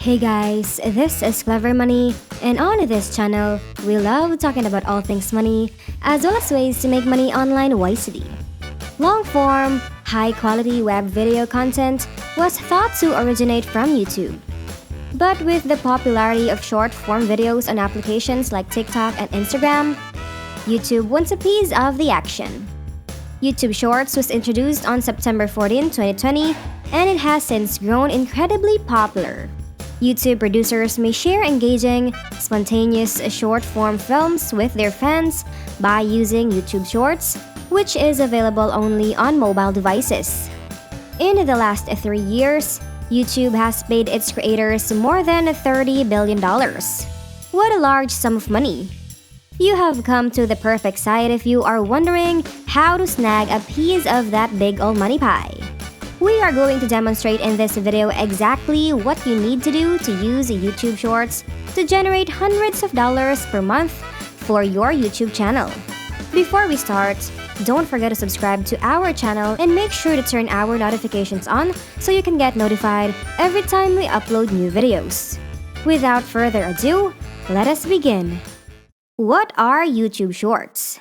Hey guys, this is Clever Money, and on this channel, we love talking about all things money, as well as ways to make money online wisely. Long form, high quality web video content was thought to originate from YouTube. But with the popularity of short form videos on applications like TikTok and Instagram, YouTube wants a piece of the action. YouTube Shorts was introduced on September 14, 2020, and it has since grown incredibly popular. YouTube producers may share engaging, spontaneous short-form films with their fans by using YouTube Shorts, which is available only on mobile devices. In the last 3 years, YouTube has paid its creators more than $30 billion. What a large sum of money! You have come to the perfect site if you are wondering how to snag a piece of that big old money pie. We are going to demonstrate in this video exactly what you need to do to use YouTube Shorts to generate hundreds of dollars per month for your YouTube channel. Before we start, don't forget to subscribe to our channel and make sure to turn our notifications on so you can get notified every time we upload new videos. Without further ado, let us begin. What are YouTube Shorts?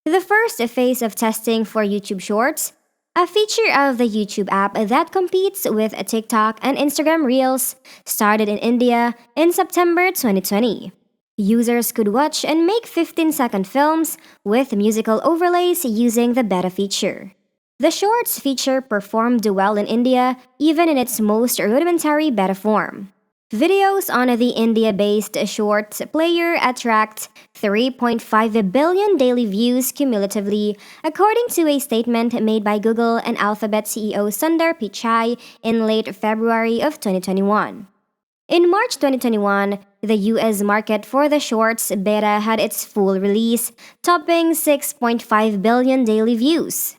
The first phase of testing for YouTube Shorts, a feature of the YouTube app that competes with TikTok and Instagram Reels, started in India in September 2020. Users could watch and make 15-second films with musical overlays using the beta feature. The Shorts feature performed well in India, even in its most rudimentary beta form. Videos on the India-based Shorts player attract 3.5 billion daily views cumulatively, according to a statement made by Google and Alphabet CEO Sundar Pichai in late February of 2021. In March 2021, the US market for the Shorts beta had its full release, topping 6.5 billion daily views.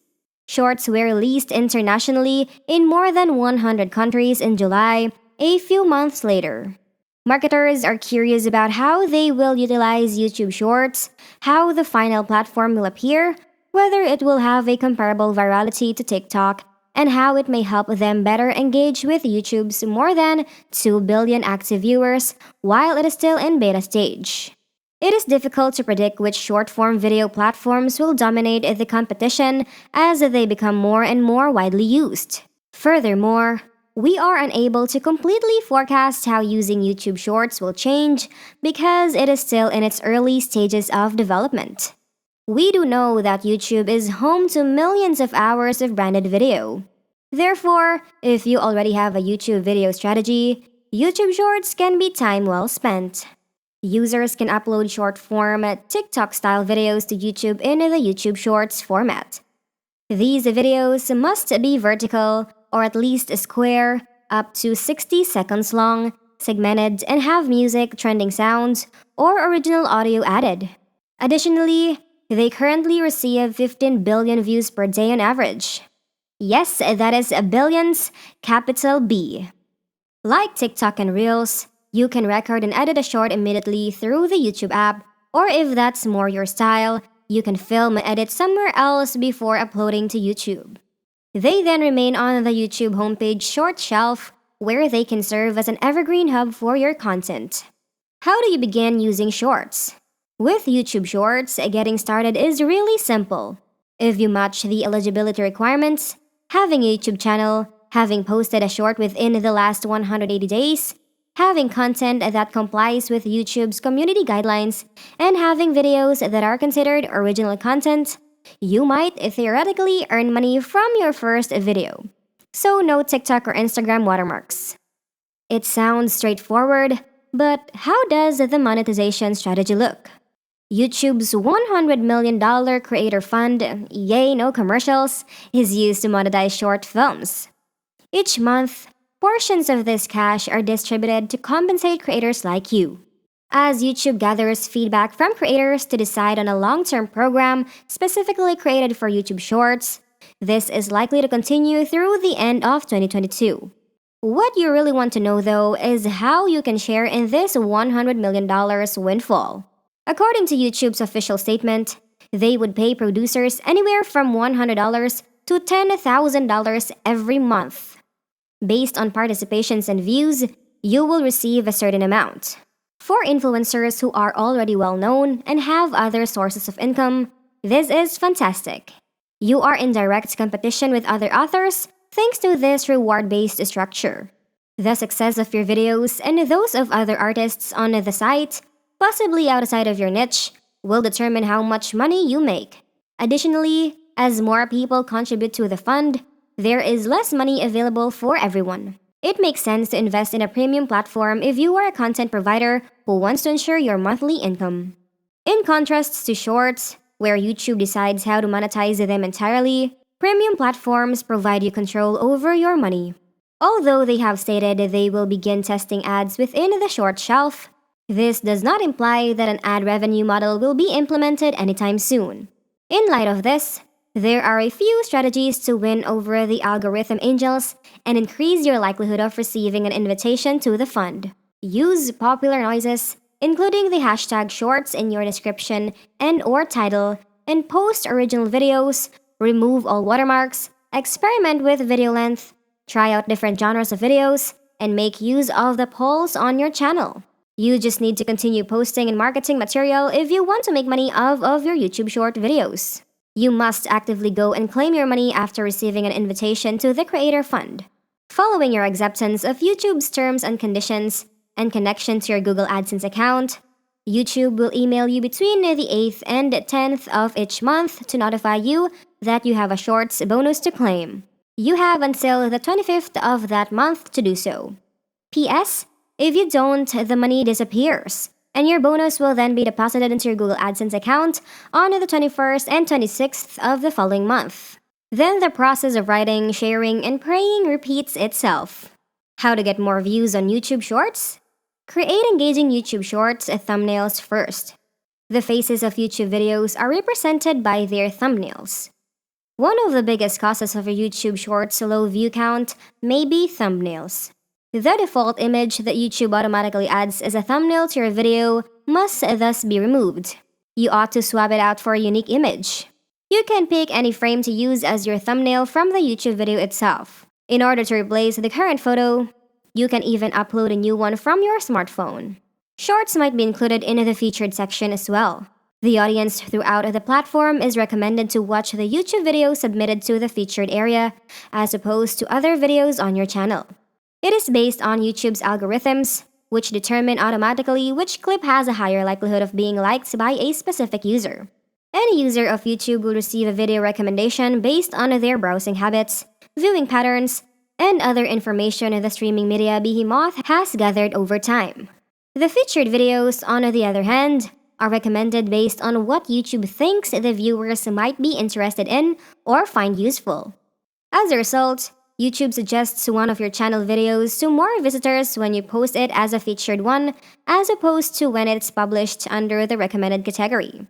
Shorts were released internationally in more than 100 countries in July, a few months later. Marketers are curious about how they will utilize YouTube Shorts, how the final platform will appear, whether it will have a comparable virality to TikTok, and how it may help them better engage with YouTube's more than 2 billion active viewers while it is still in beta stage. It is difficult to predict which short-form video platforms will dominate the competition as they become more and more widely used. Furthermore, we are unable to completely forecast how using YouTube Shorts will change because it is still in its early stages of development. We do know that YouTube is home to millions of hours of branded video. Therefore, if you already have a YouTube video strategy, YouTube Shorts can be time well spent. Users can upload short-form TikTok-style videos to YouTube in the YouTube Shorts format. These videos must be vertical, or at least a square, up to 60 seconds long, segmented, and have music, trending sounds, or original audio added. Additionally, they currently receive 15 billion views per day on average. Yes, that is billions, capital B. Like TikTok and Reels, you can record and edit a short immediately through the YouTube app, or if that's more your style, you can film and edit somewhere else before uploading to YouTube. They then remain on the YouTube homepage short shelf, where they can serve as an evergreen hub for your content. How do you begin using Shorts? With YouTube Shorts, getting started is really simple. If you match the eligibility requirements, having a YouTube channel, having posted a short within the last 180 days, having content that complies with YouTube's community guidelines, and having videos that are considered original content, you might theoretically earn money from your first video. So no TikTok or Instagram watermarks. It sounds straightforward, but how does the monetization strategy look? YouTube's $100 million creator fund, yay no commercials, is used to monetize short films. Each month, portions of this cash are distributed to compensate creators like you. As YouTube gathers feedback from creators to decide on a long-term program specifically created for YouTube Shorts, this is likely to continue through the end of 2022. What you really want to know, though, is how you can share in this $100 million windfall. According to YouTube's official statement, they would pay producers anywhere from $100 to $10,000 every month. Based on participations and views, you will receive a certain amount. For influencers who are already well known and have other sources of income, this is fantastic. You are in direct competition with other authors thanks to this reward-based structure. The success of your videos and those of other artists on the site, possibly outside of your niche, will determine how much money you make. Additionally, as more people contribute to the fund, there is less money available for everyone. It makes sense to invest in a premium platform if you are a content provider who wants to ensure your monthly income. In contrast to shorts, where YouTube decides how to monetize them entirely, premium platforms provide you control over your money. Although they have stated they will begin testing ads within the short shelf, this does not imply that an ad revenue model will be implemented anytime soon. In light of this, there are a few strategies to win over the algorithm angels and increase your likelihood of receiving an invitation to the fund. Use popular noises, including the hashtag shorts in your description and/or title, and post original videos, remove all watermarks, experiment with video length, try out different genres of videos, and make use of the polls on your channel. You just need to continue posting and marketing material if you want to make money off of your YouTube short videos. You must actively go and claim your money after receiving an invitation to the Creator Fund. Following your acceptance of YouTube's terms and conditions and connection to your Google AdSense account, YouTube will email you between the 8th and 10th of each month to notify you that you have a shorts bonus to claim. You have until the 25th of that month to do so. P.S. If you don't, the money disappears, and your bonus will then be deposited into your Google AdSense account on the 21st and 26th of the following month. Then the process of writing, sharing, and praying repeats itself. How to get more views on YouTube Shorts? Create engaging YouTube Shorts thumbnails first. The faces of YouTube videos are represented by their thumbnails. One of the biggest causes of a YouTube Shorts low view count may be thumbnails. The default image that YouTube automatically adds as a thumbnail to your video must thus be removed. You ought to swap it out for a unique image. You can pick any frame to use as your thumbnail from the YouTube video itself. In order to replace the current photo, you can even upload a new one from your smartphone. Shorts might be included in the featured section as well. The audience throughout the platform is recommended to watch the YouTube video submitted to the featured area as opposed to other videos on your channel. It is based on YouTube's algorithms, which determine automatically which clip has a higher likelihood of being liked by a specific user. Any user of YouTube will receive a video recommendation based on their browsing habits, viewing patterns, and other information the streaming media behemoth has gathered over time. The featured videos, on the other hand, are recommended based on what YouTube thinks the viewers might be interested in or find useful. As a result, YouTube suggests one of your channel videos to more visitors when you post it as a featured one, as opposed to when it's published under the recommended category.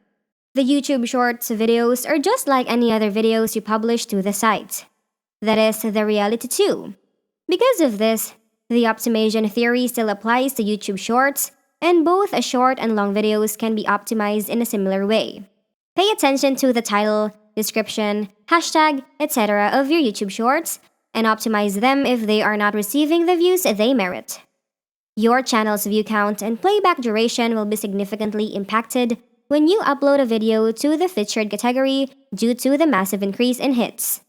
The YouTube Shorts videos are just like any other videos you publish to the site. That is the reality too. Because of this, the optimization theory still applies to YouTube Shorts, and both short and long videos can be optimized in a similar way. Pay attention to the title, description, hashtag, etc. of your YouTube Shorts, and optimize them if they are not receiving the views they merit. Your channel's view count and playback duration will be significantly impacted when you upload a video to the featured category due to the massive increase in hits.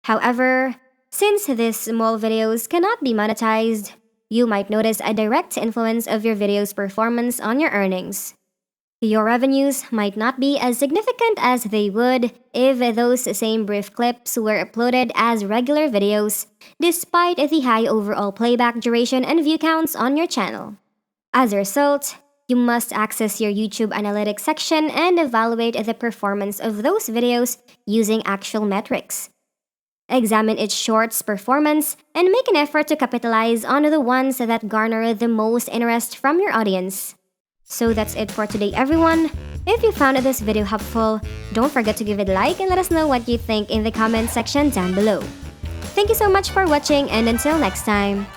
However, since these small videos cannot be monetized, you might notice a direct influence of your video's performance on your earnings. Your revenues might not be as significant as they would if those same brief clips were uploaded as regular videos, despite the high overall playback duration and view counts on your channel. As a result, you must access your YouTube Analytics section and evaluate the performance of those videos using actual metrics. Examine each short's performance and make an effort to capitalize on the ones that garner the most interest from your audience. So that's it for today, everyone. If you found this video helpful, don't forget to give it a like and let us know what you think in the comment section down below. Thank you so much for watching, and until next time.